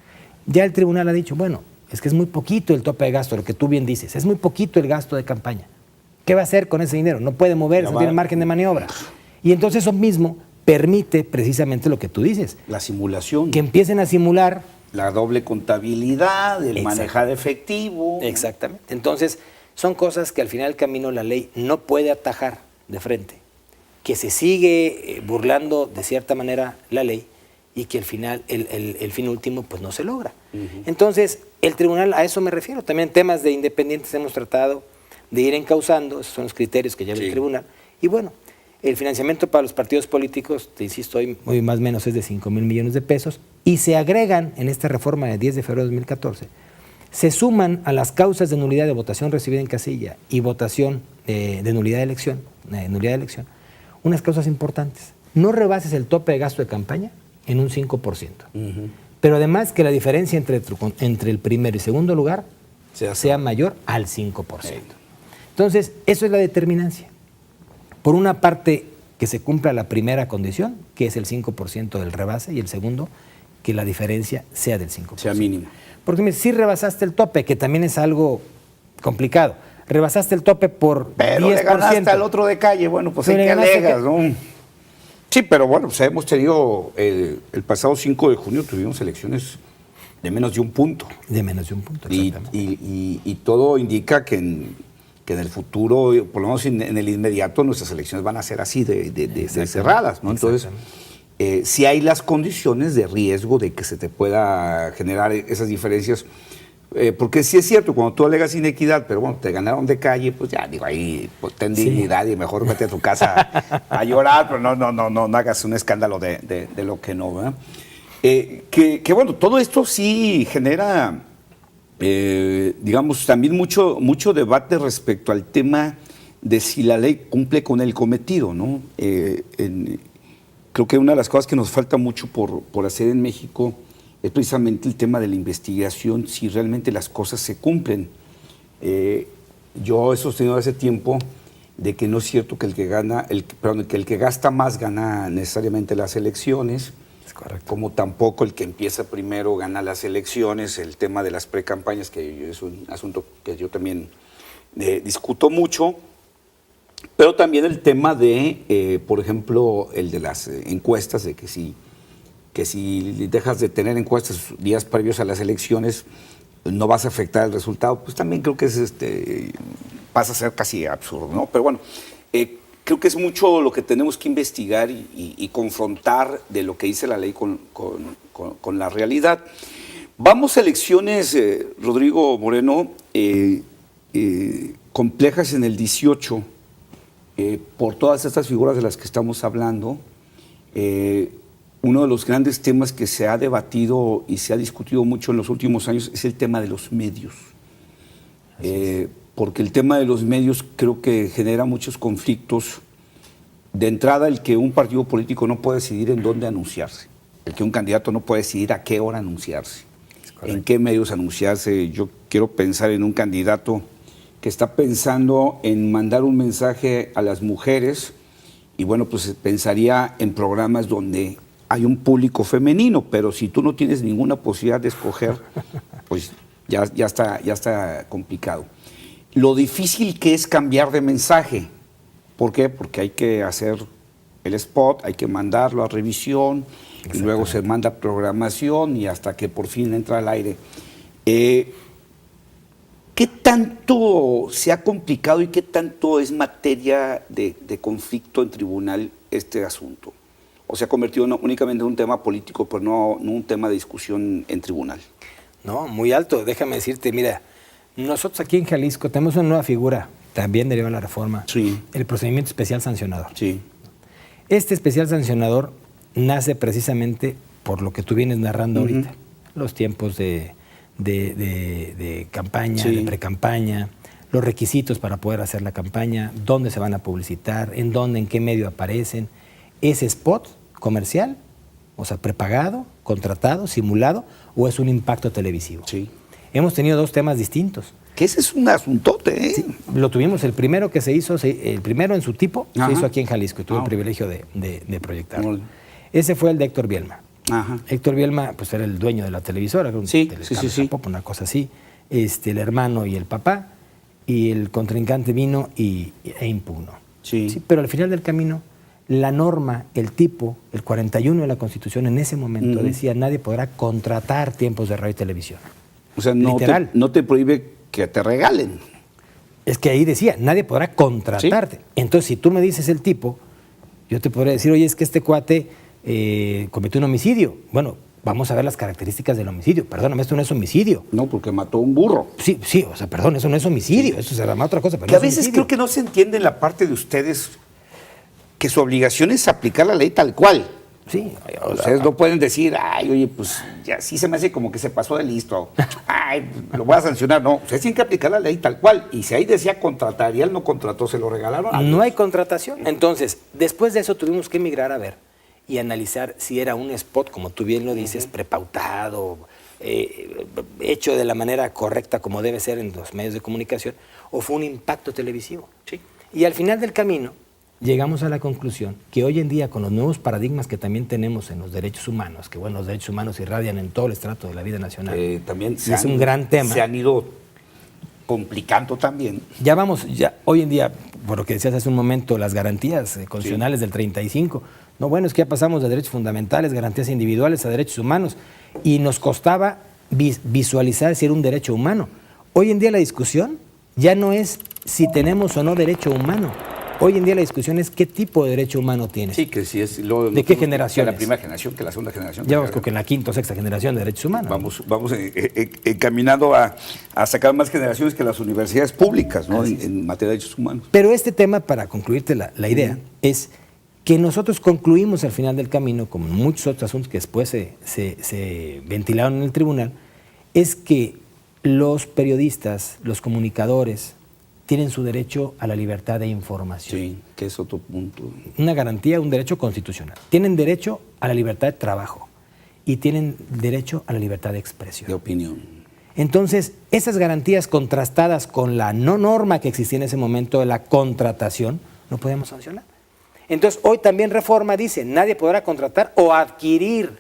Ya el tribunal ha dicho, bueno, es que es muy poquito el tope de gasto, lo que tú bien dices, es muy poquito el gasto de campaña. ¿Qué va a hacer con ese dinero? No puede moverse, no tiene margen de maniobra. Y entonces eso mismo permite precisamente lo que tú dices. La simulación. Que empiecen a simular. La doble contabilidad, el manejar efectivo. Exactamente. Entonces, son cosas que al final del camino la ley no puede atajar de frente. Que se sigue burlando de cierta manera la ley y que al final, el fin último, pues no se logra. Entonces, el tribunal, a eso me refiero. También en temas de independientes hemos tratado de ir encauzando, esos son los criterios que lleva el tribunal. Y bueno, el financiamiento para los partidos políticos, te insisto, hoy más o menos es de 5,000 millones de pesos, y se agregan en esta reforma de 10 de febrero de 2014, se suman a las causas de nulidad de votación recibida en casilla y votación de nulidad de elección, unas causas importantes. No rebases el tope de gasto de campaña en un 5%. Pero además que la diferencia entre el primero y segundo lugar sea mayor al 5%. Entonces, eso es la determinancia. Por una parte, que se cumpla la primera condición, que es el 5% del rebase, y el segundo, que la diferencia sea del 5%. Sea mínimo. Porque si rebasaste el tope, que también es algo complicado, rebasaste el tope por pero 10%. Pero le ganaste al otro de calle, bueno, pues hay que alegas, ¿no? Sí, pero bueno, pues hemos tenido, el pasado 5 de junio tuvimos elecciones de menos de un punto. De menos de un punto, exactamente. Y todo indica que en el futuro, por lo menos en el inmediato, nuestras elecciones van a ser así de cerradas, ¿no? Entonces, si hay las condiciones de riesgo de que se te pueda generar esas diferencias, porque sí es cierto, cuando tú alegas inequidad, pero bueno, te ganaron de calle, pues ya, digo, ahí pues, ten dignidad y mejor vete a tu casa a llorar, pero no hagas un escándalo de lo que no, ¿verdad? Que bueno, todo esto sí genera, digamos, también mucho debate respecto al tema de si la ley cumple con el cometido, ¿no? Creo que una de las cosas que nos falta mucho por hacer en México es precisamente el tema de la investigación, si realmente las cosas se cumplen. Yo he sostenido hace tiempo de que no es cierto que el que gasta más gana necesariamente las elecciones, como tampoco el que empieza primero gana las elecciones. El tema de las precampañas, que es un asunto que yo también discuto mucho, pero también el tema de, por ejemplo, el de las encuestas, de que si dejas de tener encuestas días previos a las elecciones, no vas a afectar el resultado, pues también creo que pasa a ser casi absurdo, ¿no? Pero bueno, creo que es mucho lo que tenemos que investigar y confrontar de lo que dice la ley con la realidad. Vamos a elecciones, Rodrigo Moreno, complejas en el 18, por todas estas figuras de las que estamos hablando. Uno de los grandes temas que se ha debatido y se ha discutido mucho en los últimos años es el tema de los medios. Porque el tema de los medios creo que genera muchos conflictos. De entrada, el que un partido político no puede decidir en dónde anunciarse, el que un candidato no puede decidir a qué hora anunciarse, en qué medios anunciarse. Yo quiero pensar en un candidato que está pensando en mandar un mensaje a las mujeres y bueno, pues pensaría en programas donde hay un público femenino, pero si tú no tienes ninguna posibilidad de escoger, pues ya está complicado. Lo difícil que es cambiar de mensaje. ¿Por qué? Porque hay que hacer el spot, hay que mandarlo a revisión y luego se manda programación y hasta que por fin entra al aire. ¿Qué tanto se ha complicado y qué tanto es materia de conflicto en tribunal este asunto? o se ha convertido únicamente en un tema político, pero no un tema de discusión en tribunal? No, muy alto. Déjame decirte, mira, nosotros aquí en Jalisco tenemos una nueva figura, también derivada de la reforma, sí, el procedimiento especial sancionador. Sí. Este especial sancionador nace precisamente por lo que tú vienes narrando ahorita, los tiempos de campaña, de precampaña, los requisitos para poder hacer la campaña, dónde se van a publicitar, en dónde, en qué medio aparecen, ese spot comercial, o sea, prepagado, contratado, simulado, o es un impacto televisivo. Sí. Hemos tenido dos temas distintos. Que ese es un asuntote, ¿eh? Sí, lo tuvimos, el primero que se hizo, el primero en su tipo, se hizo aquí en Jalisco, y tuve el privilegio de proyectarlo. Ese fue el de Héctor Bielma. Héctor Bielma, pues era el dueño de la televisora, era un Pop, una cosa así, el hermano y el papá, y el contrincante vino e impugnó. Sí, pero al final del camino, la norma, el tipo, el 41 de la Constitución en ese momento decía, nadie podrá contratar tiempos de radio y televisión. O sea, no te prohíbe que te regalen. Es que ahí decía, nadie podrá contratarte. Entonces, si tú me dices el tipo, yo te podría decir, oye, es que este cuate cometió un homicidio. Bueno, vamos a ver las características del homicidio. Perdóname, esto no es homicidio. No, porque mató a un burro. Sí, o sea, perdón, eso no es homicidio. Eso se llama otra cosa, pero que no a veces homicidio. Creo que no se entiende en la parte de ustedes que su obligación es aplicar la ley tal cual. Sí. Ustedes no pueden decir, ay, oye, pues ya sí se me hace como que se pasó de listo. Ay, lo voy a sancionar. No, ustedes tienen que aplicar la ley tal cual. Y si ahí decía contratar y él no contrató, se lo regalaron. No hay contratación. Entonces, después de eso tuvimos que emigrar a ver y analizar si era un spot, como tú bien lo dices, prepautado, hecho de la manera correcta como debe ser en los medios de comunicación, o fue un impacto televisivo. Sí. Y al final del camino llegamos a la conclusión que hoy en día, con los nuevos paradigmas que también tenemos en los derechos humanos, que bueno, los derechos humanos irradian en todo el estrato de la vida nacional, también es un gran tema. Se han ido complicando también. Ya hoy en día, por lo que decías hace un momento, las garantías constitucionales del 35, no, bueno, es que ya pasamos de derechos fundamentales, garantías individuales a derechos humanos, y nos costaba visualizar si era un derecho humano. Hoy en día la discusión ya no es si tenemos o no derecho humano. Hoy en día la discusión es qué tipo de derecho humano tienes. Sí, que si es... ¿De qué generación? La primera generación, que la segunda generación. Ya vamos con la quinta o sexta generación de derechos humanos. Vamos encaminando a sacar más generaciones que las universidades públicas, ¿no? En materia de derechos humanos. Pero este tema, para concluirte la idea, es que nosotros concluimos al final del camino, como muchos otros asuntos que después se ventilaron en el tribunal, es que los periodistas, los comunicadores, tienen su derecho a la libertad de información. Sí, que es otro punto. Una garantía, un derecho constitucional. Tienen derecho a la libertad de trabajo y tienen derecho a la libertad de expresión. De opinión. Entonces, esas garantías contrastadas con la no norma que existía en ese momento de la contratación, no podemos sancionar. Entonces, hoy también Reforma dice, nadie podrá contratar o adquirir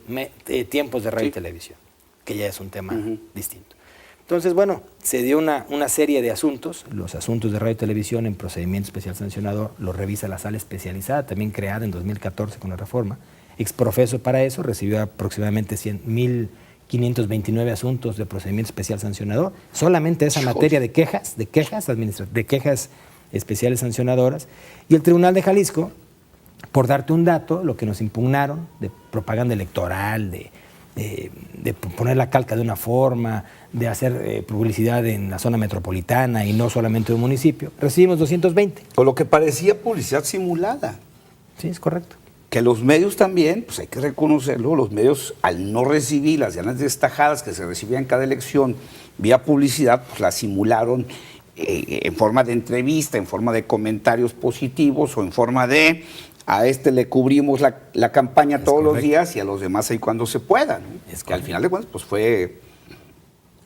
tiempos de radio y televisión, que ya es un tema distinto. Entonces, bueno, se dio una serie de asuntos, los asuntos de radio y televisión en procedimiento especial sancionador, lo revisa la sala especializada, también creada en 2014 con la reforma, exprofeso para eso, recibió aproximadamente 1.529 asuntos de procedimiento especial sancionador, solamente esa materia de quejas especiales sancionadoras, y el Tribunal de Jalisco, por darte un dato, lo que nos impugnaron de propaganda electoral, de poner la calca de una forma, de hacer publicidad en la zona metropolitana y no solamente de un municipio, recibimos 220. O lo que parecía publicidad simulada. Sí, es correcto. Que los medios también, pues hay que reconocerlo, los medios al no recibir las llanas destajadas que se recibían en cada elección vía publicidad, pues las simularon en forma de entrevista, en forma de comentarios positivos o en forma de... A le cubrimos la campaña todos los días y a los demás ahí cuando se pueda, ¿no? Que al final de cuentas pues fue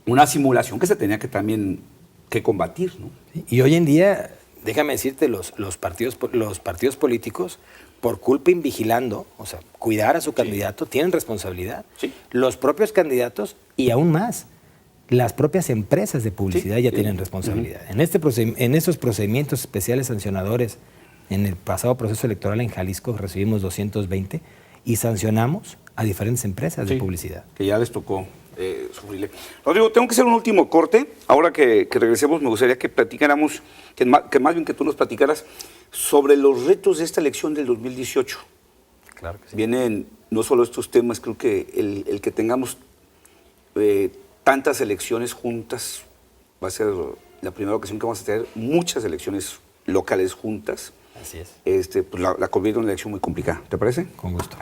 una simulación que se tenía que también que combatir, ¿no? Y hoy en día, déjame decirte, los partidos políticos, por culpa invigilando, o sea, cuidar a su candidato, tienen responsabilidad. Sí. Los propios candidatos y aún más, las propias empresas de publicidad ya tienen responsabilidad. En estos procedimientos especiales sancionadores, en el pasado proceso electoral en Jalisco recibimos 220 y sancionamos a diferentes empresas de publicidad. Que ya les tocó sufrirle. Rodrigo, tengo que hacer un último corte. Ahora que regresemos, me gustaría que platicáramos, que más bien que tú nos platicaras sobre los retos de esta elección del 2018. Claro que sí. Vienen no solo estos temas, creo que el que tengamos tantas elecciones juntas va a ser la primera ocasión que vamos a tener muchas elecciones locales juntas. Así es. Pues la convierte en una elección muy complicada. ¿Te parece? Con gusto.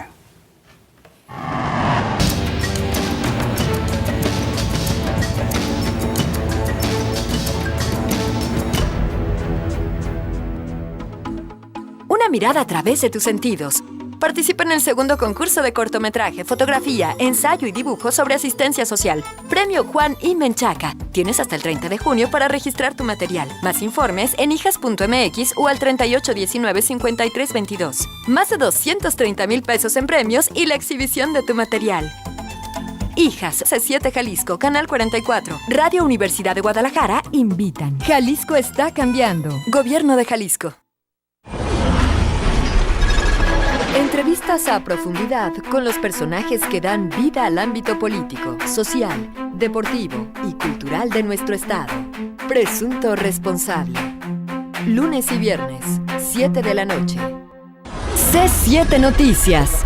Una mirada a través de tus sentidos. Participa en el segundo concurso de cortometraje, fotografía, ensayo y dibujo sobre asistencia social. Premio Juan I. Menchaca. Tienes hasta el 30 de junio para registrar tu material. Más informes en hijas.mx o al 3819-5322. Más de 230,000 pesos en premios y la exhibición de tu material. Hijas, C7 Jalisco, Canal 44, Radio Universidad de Guadalajara invitan. Jalisco está cambiando. Gobierno de Jalisco. Entrevistas a profundidad con los personajes que dan vida al ámbito político, social, deportivo y cultural de nuestro estado. Presunto responsable. Lunes y viernes, 7 de la noche. C7 Noticias.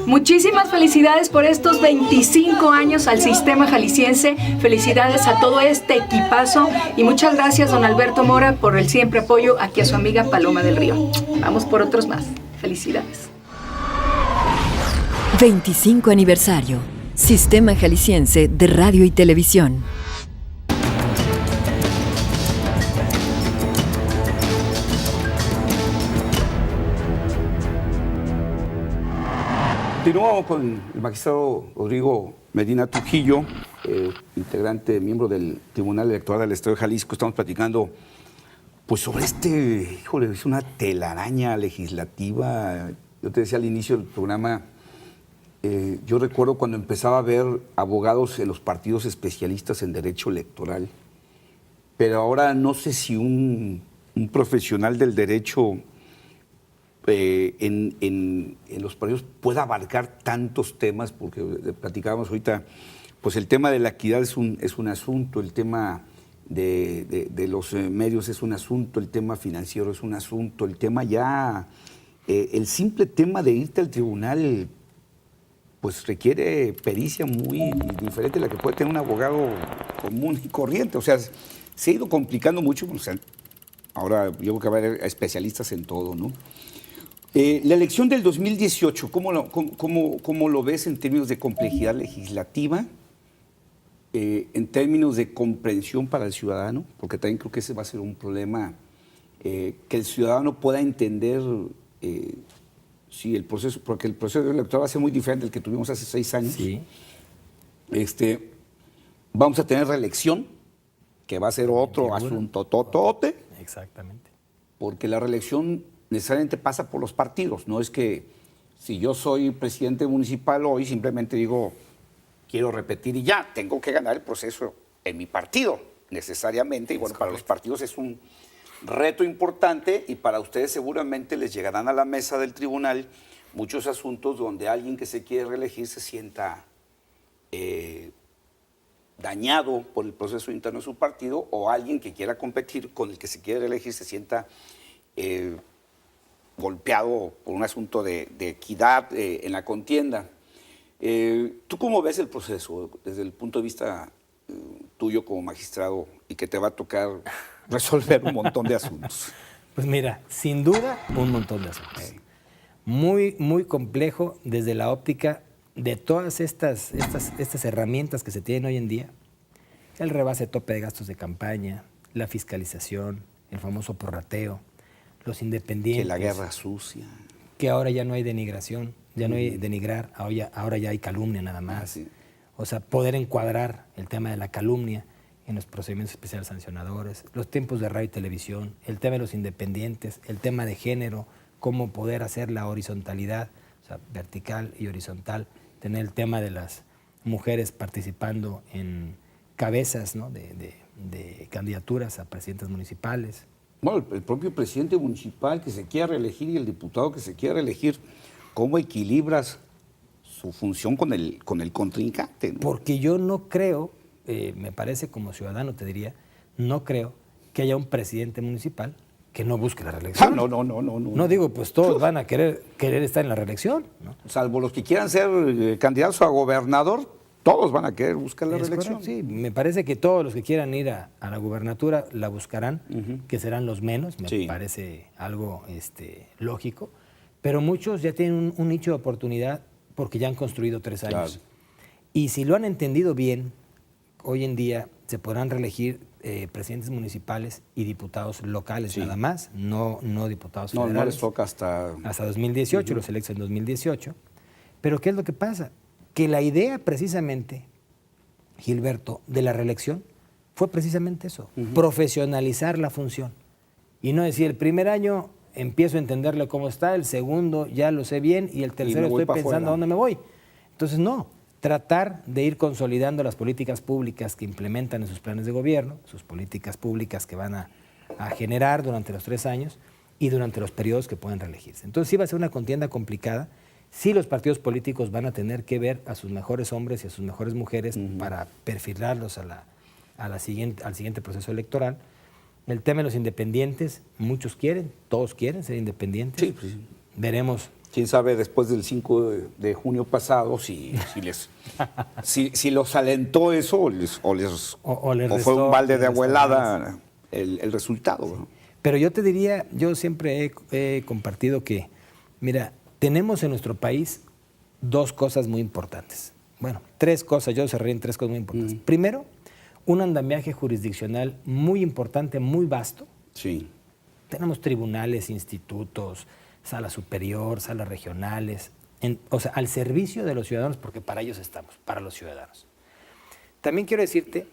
Muchísimas felicidades por estos 25 años al sistema jalisciense. Felicidades a todo este equipazo y muchas gracias, don Alberto Mora, por el siempre apoyo aquí a su amiga Paloma del Río. Vamos por otros más. Felicidades. 25 aniversario. Sistema Jalisciense de Radio y Televisión. Continuamos con el magistrado Rodrigo Medina Trujillo, integrante, miembro del Tribunal Electoral del Estado de Jalisco. Estamos platicando pues sobre híjole, es una telaraña legislativa. Yo te decía al inicio del programa, yo recuerdo cuando empezaba a ver abogados en los partidos especialistas en derecho electoral, pero ahora no sé si un profesional del derecho en los partidos pueda abarcar tantos temas, porque platicábamos ahorita, pues el tema de la equidad es un asunto, el tema de los medios es un asunto, el tema financiero es un asunto, el tema ya, el simple tema de irte al tribunal, pues requiere pericia muy diferente a la que puede tener un abogado común y corriente. O sea, se ha ido complicando mucho, o sea, ahora yo creo que va a haber especialistas en todo, ¿no? La elección del 2018, ¿cómo lo ves en términos de complejidad legislativa, en términos de comprensión para el ciudadano? Porque también creo que ese va a ser un problema, que el ciudadano pueda entender si el proceso, porque el proceso electoral va a ser muy diferente del que tuvimos hace 6 años. Sí. Vamos a tener reelección, que va a ser otro asunto totote. Exactamente. Porque la reelección necesariamente pasa por los partidos. No es que si yo soy presidente municipal hoy simplemente digo, quiero repetir y ya, tengo que ganar el proceso en mi partido, necesariamente. Y bueno, para los partidos es un reto importante y para ustedes seguramente les llegarán a la mesa del tribunal muchos asuntos donde alguien que se quiere reelegir se sienta dañado por el proceso interno de su partido, o alguien que quiera competir con el que se quiere reelegir se sienta golpeado por un asunto de equidad en la contienda. ¿Tú cómo ves el proceso desde el punto de vista tuyo como magistrado y que te va a tocar resolver un montón de asuntos? Pues mira, sin duda, un montón de asuntos. Muy, muy complejo desde la óptica de todas estas herramientas que se tienen hoy en día. El rebase tope de gastos de campaña, la fiscalización, el famoso prorrateo, los independientes. Que la guerra sucia. Que ahora ya no hay denigración, ya no hay denigrar, ahora ya hay calumnia nada más. Sí. O sea, poder encuadrar el tema de la calumnia en los procedimientos especiales sancionadores, los tiempos de radio y televisión, el tema de los independientes, el tema de género, cómo poder hacer la horizontalidad, o sea, vertical y horizontal, tener el tema de las mujeres participando en cabezas, ¿no?, de candidaturas a presidentes municipales. Bueno, el propio presidente municipal que se quiera reelegir y el diputado que se quiera reelegir, ¿cómo equilibras su función con el contrincante, ¿no? Porque yo no creo, me parece como ciudadano te diría, no creo que haya un presidente municipal que no busque la reelección. No. No digo, pues todos van a querer estar en la reelección, ¿no? Salvo los que quieran ser candidatos a gobernador, todos van a querer buscar la reelección. Correcto, sí, me parece que todos los que quieran ir a la gubernatura la buscarán, que serán los menos, me parece algo lógico, pero muchos ya tienen un nicho de oportunidad porque ya han construido 3 años. Claro. Y si lo han entendido bien, hoy en día se podrán reelegir presidentes municipales y diputados locales nada más, no diputados federales. No les toca hasta 2018, los electos en 2018. Pero ¿qué es lo que pasa? Que la idea precisamente, Gilberto, de la reelección fue precisamente eso, profesionalizar la función. Y no decir, el primer año empiezo a entenderle cómo está, el segundo ya lo sé bien y el tercero estoy pensando a dónde me voy. Entonces no, tratar de ir consolidando las políticas públicas que implementan en sus planes de gobierno, sus políticas públicas que van a generar durante los 3 años y durante los periodos que pueden reelegirse. Entonces sí va a ser una contienda complicada. Sí, los partidos políticos van a tener que ver a sus mejores hombres y a sus mejores mujeres para perfilarlos al siguiente proceso electoral. El tema de los independientes, muchos quieren, todos quieren ser independientes. Sí, pues, veremos. Quién sabe después del 5 de junio pasado si los alentó eso o fue un balde de abuelada el resultado. ¿No? Pero yo te diría, yo siempre he compartido que, mira, tenemos en nuestro país 2 cosas muy importantes. Bueno, 3 cosas, yo cerré en 3 cosas muy importantes. Primero, un andamiaje jurisdiccional muy importante, muy vasto. Sí. Tenemos tribunales, institutos, sala superior, salas regionales, o sea, al servicio de los ciudadanos, porque para ellos estamos, para los ciudadanos. También quiero decirte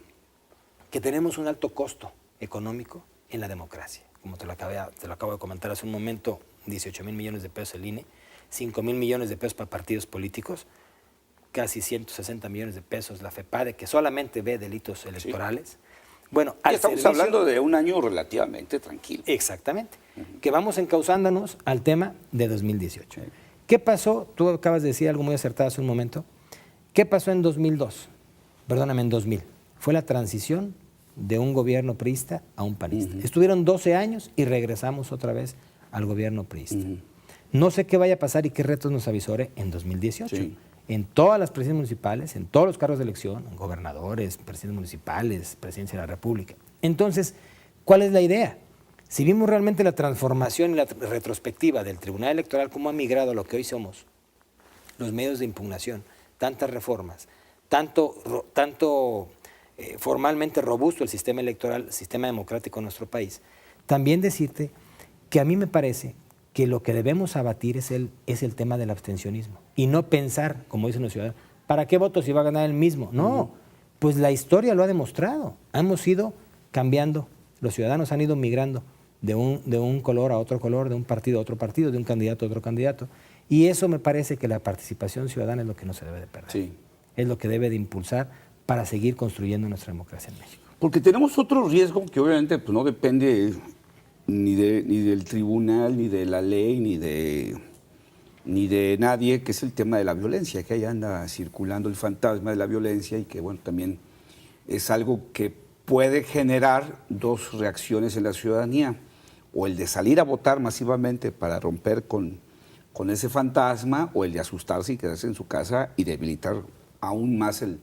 que tenemos un alto costo económico en la democracia. Como te lo acabo de comentar hace un momento, 18,000 millones de pesos el INE, 5,000 millones de pesos para partidos políticos, casi 160 millones de pesos la FEPADE, que solamente ve delitos electorales. Sí. Bueno, estamos hablando de un año relativamente tranquilo. Exactamente. Que vamos encauzándonos al tema de 2018. ¿Qué pasó? Tú acabas de decir algo muy acertado hace un momento. ¿Qué pasó en 2002? Perdóname, en 2000. Fue la transición de un gobierno priista a un panista. Estuvieron 12 años y regresamos otra vez al gobierno priista. No sé qué vaya a pasar y qué retos nos avisore en 2018. Sí. En todas las presidencias municipales, en todos los cargos de elección, gobernadores, presidentes municipales, presidencia de la República. Entonces, ¿cuál es la idea? Si vimos realmente la transformación y la retrospectiva del Tribunal Electoral, cómo ha migrado a lo que hoy somos, los medios de impugnación, tantas reformas, tanto formalmente robusto el sistema electoral, el sistema democrático en nuestro país, también decirte que a mí me parece que lo que debemos abatir es el tema del abstencionismo y no pensar, como dicen los ciudadanos, ¿para qué voto si va a ganar el mismo? No, pues la historia lo ha demostrado. Hemos ido cambiando, los ciudadanos han ido migrando de un color a otro color, de un partido a otro partido, de un candidato a otro candidato. Y eso me parece que la participación ciudadana es lo que no se debe de perder. Sí. Es lo que debe de impulsar para seguir construyendo nuestra democracia en México. Porque tenemos otro riesgo que obviamente pues, no depende ni del tribunal, ni de la ley, ni de nadie, que es el tema de la violencia, que ahí anda circulando el fantasma de la violencia y que bueno, también es algo que puede generar 2 reacciones en la ciudadanía, o el de salir a votar masivamente para romper con ese fantasma, o el de asustarse y quedarse en su casa y debilitar aún más el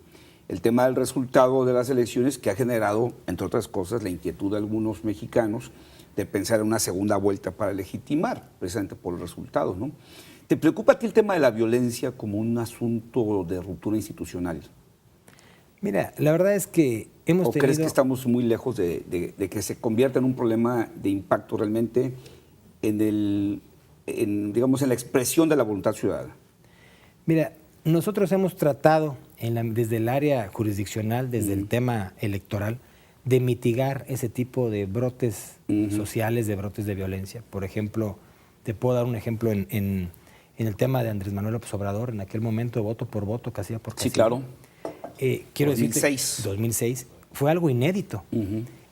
tema del resultado de las elecciones, que ha generado, entre otras cosas, la inquietud de algunos mexicanos de pensar en una segunda vuelta para legitimar, precisamente por los resultados, ¿no? ¿Te preocupa a ti el tema de la violencia como un asunto de ruptura institucional? Mira, la verdad es que hemos tenido... ¿O crees que estamos muy lejos de que se convierta en un problema de impacto realmente digamos, en la expresión de la voluntad ciudadana? Mira, nosotros hemos tratado desde el área jurisdiccional, desde el tema electoral, de mitigar ese tipo de brotes sociales, de brotes de violencia. Por ejemplo, te puedo dar un ejemplo en el tema de Andrés Manuel López Obrador, en aquel momento voto por voto, casilla por casilla. Sí, claro. Quiero 2006. Fue algo inédito.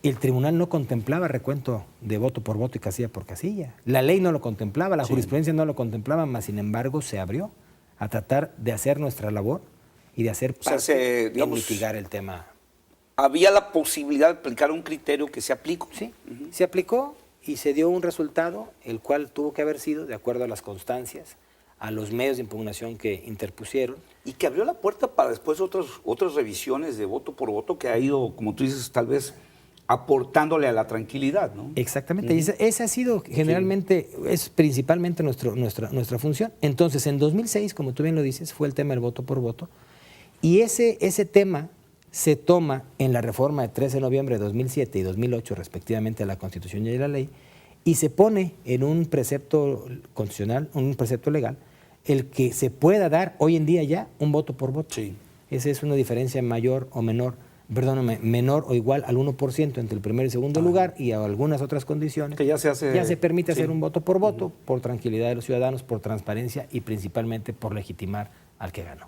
El tribunal no contemplaba recuento de voto por voto y casilla por casilla. La ley no lo contemplaba, la jurisprudencia no lo contemplaba, mas sin embargo se abrió a tratar de hacer nuestra labor y de hacer parte de mitigar el tema. ¿Había la posibilidad de aplicar un criterio que se aplicó? Sí, se aplicó y se dio un resultado, el cual tuvo que haber sido de acuerdo a las constancias, a los medios de impugnación que interpusieron. Y que abrió la puerta para después otras revisiones de voto por voto que ha ido, como tú dices, tal vez aportándole a la tranquilidad, ¿no? Exactamente, y esa ha sido generalmente, es principalmente nuestra función. Entonces, en 2006, como tú bien lo dices, fue el tema del voto por voto, y ese tema se toma en la reforma de 13 de noviembre de 2007 y 2008, respectivamente, a la Constitución y a la ley, y se pone en un precepto constitucional, un precepto legal, el que se pueda dar hoy en día ya un voto por voto. Sí. Esa es una diferencia mayor o menor, menor o igual al 1% entre el primer y segundo lugar, y a algunas otras condiciones. Que ya se permite hacer un voto por voto, por tranquilidad de los ciudadanos, por transparencia y principalmente por legitimar al que ganó.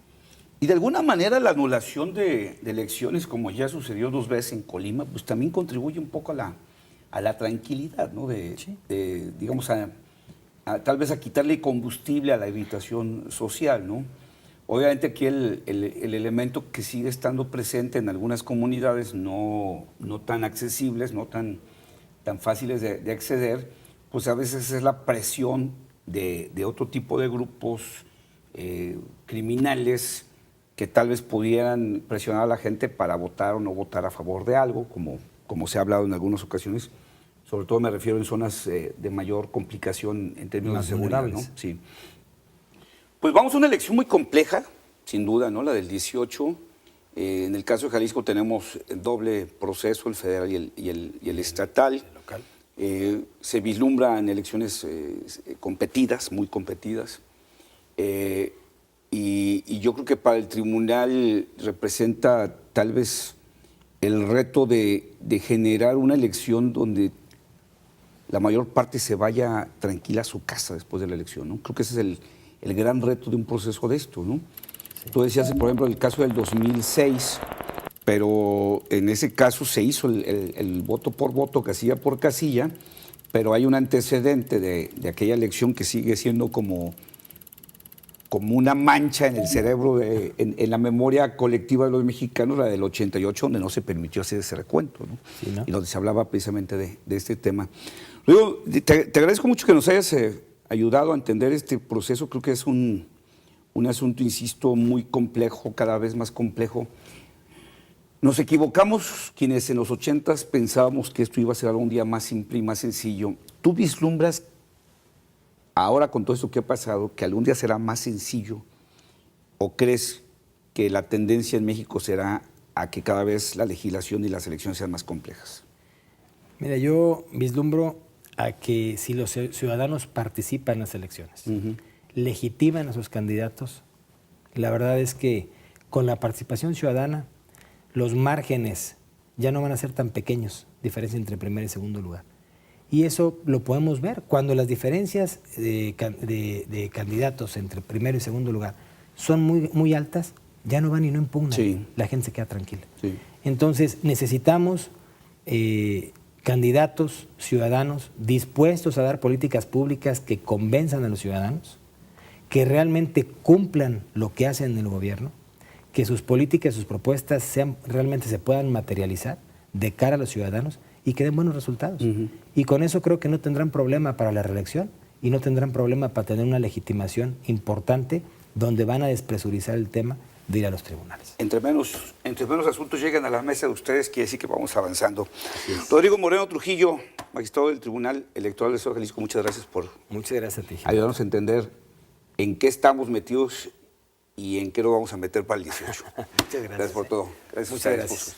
Y de alguna manera la anulación de elecciones, como ya sucedió 2 veces en Colima, pues también contribuye un poco a la tranquilidad, ¿no? Digamos, tal vez a quitarle combustible a la irritación social, ¿no? Obviamente aquí el elemento que sigue estando presente en algunas comunidades no tan accesibles, no tan fáciles de acceder, pues a veces es la presión de otro tipo de grupos criminales que tal vez pudieran presionar a la gente para votar o no votar a favor de algo, como se ha hablado en algunas ocasiones. Sobre todo me refiero en zonas de mayor complicación en términos de seguridad, ¿no? Sí. Pues vamos a una elección muy compleja, sin duda, ¿no? La del 18. En el caso de Jalisco tenemos el doble proceso, el federal y el estatal. El local. Se vislumbran elecciones competidas, muy competidas. Y yo creo que para el tribunal representa tal vez el reto de generar una elección donde la mayor parte se vaya tranquila a su casa después de la elección, ¿no? Creo que ese es el gran reto de un proceso de esto, ¿no? Sí. Tú decías, por ejemplo, el caso del 2006, pero en ese caso se hizo el voto por voto, casilla por casilla, pero hay un antecedente de aquella elección que sigue siendo como una mancha en el cerebro, en la memoria colectiva de los mexicanos, la del 88, donde no se permitió hacer ese recuento, ¿no? Sí, ¿no? Y donde se hablaba precisamente de este tema. Luego, te agradezco mucho que nos hayas ayudado a entender este proceso. Creo que es un asunto, insisto, muy complejo, cada vez más complejo. Nos equivocamos quienes en los 80s pensábamos que esto iba a ser algún día más simple y más sencillo. ¿Tú vislumbras ahora, con todo esto que ha pasado, que algún día será más sencillo? ¿O crees que la tendencia en México será a que cada vez la legislación y las elecciones sean más complejas? Mira, yo vislumbro a que si los ciudadanos participan en las elecciones, legitiman a sus candidatos, la verdad es que con la participación ciudadana los márgenes ya no van a ser tan pequeños, diferencia entre primer y segundo lugar. Y eso lo podemos ver cuando las diferencias de candidatos entre primero y segundo lugar son muy altas, ya no van y no impugnan. Sí. La gente se queda tranquila. Sí. Entonces necesitamos candidatos ciudadanos dispuestos a dar políticas públicas que convenzan a los ciudadanos, que realmente cumplan lo que hacen en el gobierno, que sus políticas, sus propuestas realmente se puedan materializar de cara a los ciudadanos y que den buenos resultados. Y con eso creo que no tendrán problema para la reelección y no tendrán problema para tener una legitimación importante donde van a despresurizar el tema de ir a los tribunales. Entre menos asuntos llegan a la mesa de ustedes, quiere decir que vamos avanzando. Rodrigo Moreno Trujillo, magistrado del Tribunal Electoral del Estado de Jalisco, muchas gracias por a ti, ayudarnos a entender en qué estamos metidos y en qué lo vamos a meter para el 18. Muchas gracias. Gracias por todo. Muchas gracias.